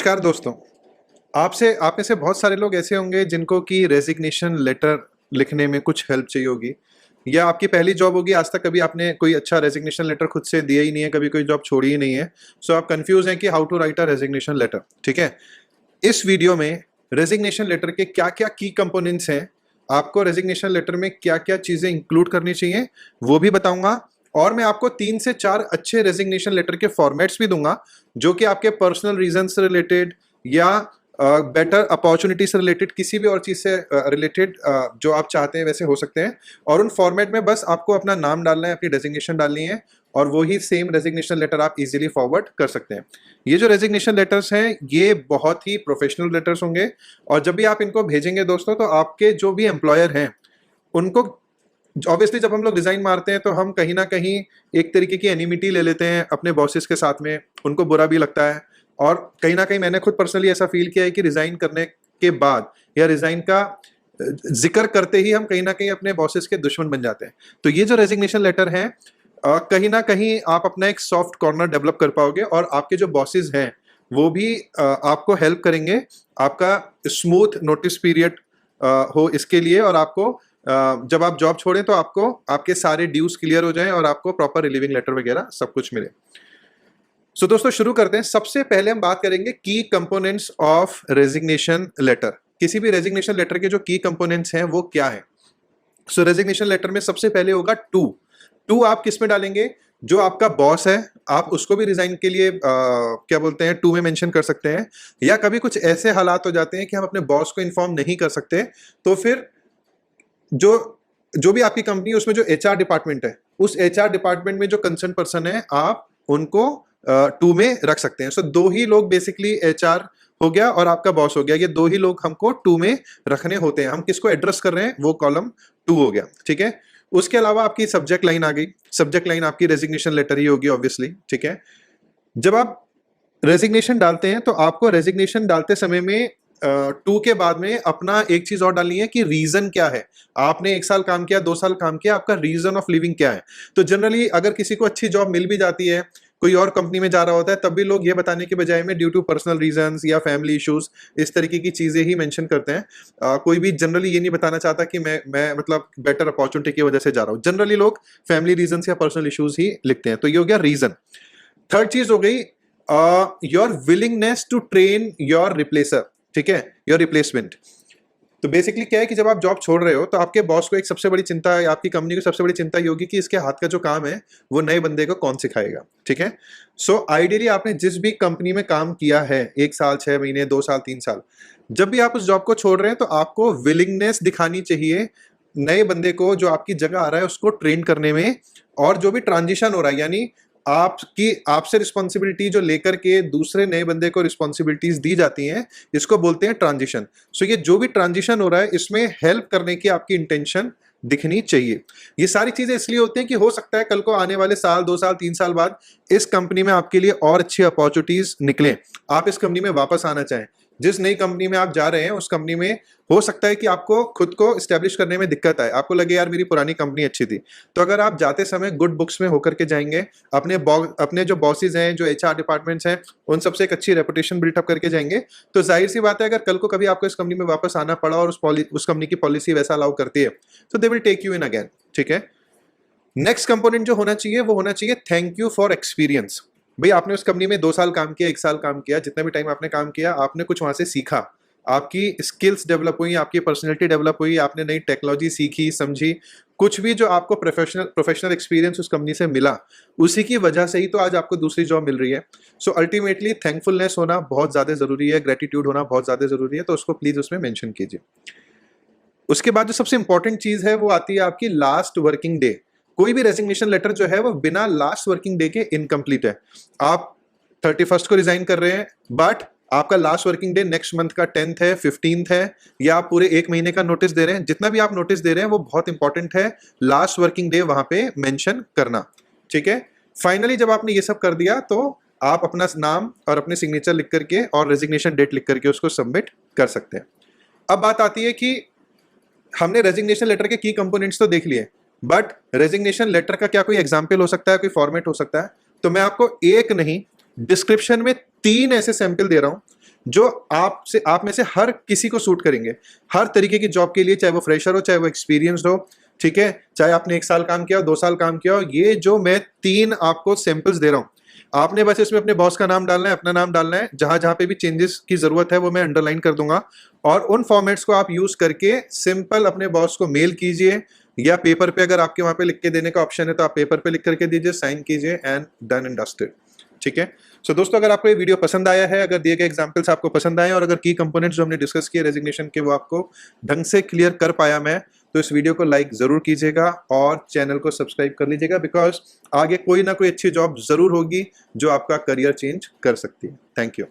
नमस्कार दोस्तों। आप में से बहुत सारे लोग ऐसे होंगे जिनको कि रेजिग्नेशन लेटर लिखने में कुछ हेल्प चाहिए होगी, या आपकी पहली जॉब होगी, आज तक कभी आपने कोई अच्छा रेजिग्नेशन लेटर खुद से दिया ही नहीं है, कभी कोई जॉब छोड़ी ही नहीं है। सो आप कंफ्यूज हैं कि how to write a resignation letter. ठीक है, इस वीडियो में रेजिग्नेशन लेटर के क्या क्या की कंपोनेंट्स हैं, आपको रेजिग्नेशन लेटर में क्या क्या चीजें इंक्लूड करनी चाहिए वो भी बताऊंगा, और मैं आपको 3 से 4 अच्छे रेजिग्नेशन लेटर के फॉर्मेट्स भी दूंगा जो कि आपके पर्सनल रीजन से रिलेटेड या बेटर अपॉर्चुनिटी से रिलेटेड, किसी भी और चीज से रिलेटेड जो आप चाहते हैं वैसे हो सकते हैं। और उन फॉर्मेट में बस आपको अपना नाम डालना है, अपनी रेजिग्नेशन डालनी है, और वही सेम रेजिग्नेशन लेटर आप इजीली फॉरवर्ड कर सकते हैं। ये जो रेजिग्नेशन लेटर्स हैं ये बहुत ही प्रोफेशनल लेटर्स होंगे, और जब भी आप इनको भेजेंगे दोस्तों तो आपके जो भी एम्प्लॉयर हैं उनको, ऑब्वियसली जब हम लोग रिजाइन मारते हैं तो हम कहीं ना कहीं एक तरीके की एनिमिटी ले लेते हैं अपने बॉसेस के साथ में, उनको बुरा भी लगता है। और कहीं ना कहीं मैंने खुद पर्सनली ऐसा फील किया है कि रिजाइन करने के बाद या रिजाइन का जिक्र करते ही हम कहीं ना कहीं अपने बॉसेस के दुश्मन बन जाते हैं। तो ये जो रेजिग्नेशन लेटर है, कहीं ना कहीं आप अपना एक सॉफ्ट कॉर्नर डेवलप कर पाओगे, और आपके जो बॉसेस हैं वो भी आपको हेल्प करेंगे आपका स्मूथ नोटिस पीरियड हो इसके लिए, और आपको जब आप जॉब छोड़ें तो आपको आपके सारे ड्यूज क्लियर हो जाएं और आपको प्रॉपर रिलीविंग लेटर वगैरह सब कुछ मिले। सो दोस्तों शुरू करते हैं। सबसे पहले हम बात करेंगे की कंपोनेंट्स ऑफ रेजिग्नेशन लेटर। किसी भी रेजिग्नेशन लेटर के जो की कंपोनेंट्स हैं वो क्या है। सो रेजिग्नेशन लेटर में सबसे पहले होगा टू आप किस में डालेंगे, जो आपका बॉस है आप उसको भी रिजाइन के लिए क्या बोलते हैं टू में मेंशन कर सकते हैं। या कभी कुछ ऐसे हालात हो जाते हैं कि हम अपने बॉस को इन्फॉर्म नहीं कर सकते, तो फिर जो जो भी आपकी कंपनी है उसमें जो एचआर डिपार्टमेंट है, उस एचआर डिपार्टमेंट में जो कंसर्न पर्सन है आप उनको टू में रख सकते हैं। सो दो ही लोग बेसिकली, एचआर हो गया और आपका बॉस हो गया, ये दो ही लोग हमको टू में रखने होते हैं। हम किसको एड्रेस कर रहे हैं वो कॉलम टू हो गया। ठीक है, उसके अलावा आपकी सब्जेक्ट लाइन आ गई। सब्जेक्ट लाइन आपकी रेजिग्नेशन लेटर ही होगी ऑब्वियसली। ठीक है, जब आप रेजिग्नेशन डालते हैं तो आपको रेजिग्नेशन डालते समय में टू के बाद में अपना एक चीज और डालनी है कि रीजन क्या है। आपने 1 साल काम किया, 2 साल काम किया, आपका रीजन ऑफ लिविंग क्या है। तो जनरली अगर किसी को अच्छी जॉब मिल भी जाती है, कोई और कंपनी में जा रहा होता है, तब भी लोग ये बताने के बजाय में ड्यू टू पर्सनल रीजंस या फैमिली इश्यूज, इस तरीके की चीजें ही मेंशन करते हैं। कोई भी जनरली ये नहीं बताना चाहता कि मैं मतलब बेटर अपॉर्चुनिटी की वजह से जा रहा हूँ। जनरली लोग फैमिली रीजंस या पर्सनल इश्यूज ही लिखते हैं। तो ये हो गया रीजन। थर्ड चीज हो गई your willingness to train your replacer. ठीक है, योर रिप्लेसमेंट। तो बेसिकली क्या है कि जब आप जॉब छोड़ रहे हो तो आपके बॉस को एक सबसे बड़ी चिंता है, आपकी कंपनी को सबसे बड़ी चिंता ये होगी कि इसके हाथ का जो काम है वो नए बंदे को कौन सिखाएगा। ठीक है, सो आइडियली आपने जिस भी कंपनी में काम किया है, 1 साल, 6 महीने, 2 साल, 3 साल, जब भी आप उस जॉब को छोड़ रहे हैं तो आपको विलिंगनेस दिखानी चाहिए नए बंदे को जो आपकी जगह आ रहा है उसको ट्रेन करने में। और जो भी ट्रांजिशन हो रहा है, यानी आपसे रिस्पॉन्सिबिलिटी जो लेकर के दूसरे नए बंदे को रिस्पॉन्सिबिलिटीज दी जाती हैं, इसको बोलते हैं ट्रांजिशन। सो ये जो भी ट्रांजिशन हो रहा है इसमें हेल्प करने की आपकी इंटेंशन दिखनी चाहिए। ये सारी चीजें इसलिए होती हैं कि हो सकता है कल को आने वाले साल, 2 साल, 3 साल बाद इस कंपनी में आपके लिए और अच्छी अपॉर्चुनिटीज निकले, आप इस कंपनी में वापस आना चाहें। जिस नई कंपनी में आप जा रहे हैं उस कंपनी में हो सकता है कि आपको खुद को स्टैब्लिश करने में दिक्कत आए, आपको लगे यार मेरी पुरानी कंपनी अच्छी थी। तो अगर आप जाते समय गुड बुक्स में होकर के जाएंगे, अपने जो बॉसेज हैं, जो एचआर डिपार्टमेंट्स हैं, उन सबसे एक अच्छी रेपुटेशन बिल्टअप करके जाएंगे, तो जाहिर सी बात है अगर कल को कभी आपको इस कंपनी में वापस आना पड़ा और उस कंपनी की पॉलिसी वैसा अलाउ करती है तो they will take you in again. ठीक है, नेक्स्ट कंपोनेंट जो होना चाहिए वो होना चाहिए थैंक यू फॉर एक्सपीरियंस। भाई आपने उस कंपनी में 2 साल काम किया, 1 साल काम किया, जितना भी टाइम आपने काम किया, आपने कुछ वहां से सीखा, आपकी स्किल्स डेवलप हुई, आपकी पर्सनैलिटी डेवलप हुई, आपने नई टेक्नोलॉजी सीखी, समझी, कुछ भी जो आपको प्रोफेशनल एक्सपीरियंस उस कंपनी से मिला, उसी की वजह से ही तो आज आपको दूसरी जॉब मिल रही है। सो अल्टीमेटली थैंकफुलनेस होना बहुत ज्यादा जरूरी है, ग्रेटिट्यूड होना बहुत ज्यादा जरूरी है, तो उसको प्लीज उसमें मेंशन कीजिए। उसके बाद जो सबसे इंपॉर्टेंट चीज है वो आती है आपकी लास्ट वर्किंग डे। कोई भी रेजिग्नेशन लेटर जो है वो बिना लास्ट वर्किंग डे के इनकम्प्लीट है। आप 31st को रिजाइन कर रहे हैं, बट आपका last working day next month का 10th है, 15th है, या आप पूरे 1 महीने का नोटिस दे रहे हैं, जितना भी आप नोटिस दे रहे हैं वो बहुत इंपॉर्टेंट है, लास्ट वर्किंग डे वहां पे मेंशन करना। ठीक है, फाइनली जब आपने ये सब कर दिया तो आप अपना नाम और अपने सिग्नेचर लिख करके और रेजिग्नेशन डेट लिख करके उसको सबमिट कर सकते हैं। अब बात आती है कि हमने रेजिग्नेशन लेटर के की कंपोनेंट्स तो देख लिए, बट रेजिग्नेशन लेटर का क्या कोई एग्जाम्पल हो सकता है, कोई फॉर्मेट हो सकता है? तो मैं आपको एक नहीं, डिस्क्रिप्शन में 3 ऐसे सैंपल दे रहा हूं जो आपसे आप में से हर किसी को सूट करेंगे, हर तरीके की जॉब के लिए, चाहे वो फ्रेशर हो, चाहे वो एक्सपीरियंस्ड हो, ठीक है, चाहे आपने 1 साल काम किया हो, 2 साल काम किया हो। ये जो मैं 3 आपको सैंपल्स दे रहा हूँ, आपने बस इसमें अपने बॉस का नाम डालना है, अपना नाम डालना है, जहां जहां पे भी चेंजेस की जरूरत है वो मैं अंडरलाइन कर दूंगा, और उन फॉर्मेट्स को आप यूज करके सिंपल अपने बॉस को मेल कीजिए, या पेपर पे अगर आपके वहां पे लिख के देने का ऑप्शन है तो आप पेपर पे लिख करके दीजिए, साइन कीजिए, एंड डन एंड डस्टेड। ठीक है। सो दोस्तों, अगर आपको ये वीडियो पसंद आया है, अगर दिए गए एग्जांपल्स आपको पसंद आए, और अगर की कंपोनेंट्स जो हमने डिस्कस किए रेजिग्नेशन के वो आपको ढंग से क्लियर कर पाया मैं, तो इस वीडियो को लाइक जरूर कीजिएगा और चैनल को सब्सक्राइब कर लीजिएगा, बिकॉज आगे कोई ना कोई अच्छी जॉब जरूर होगी जो आपका करियर चेंज कर सकती है। Thank you.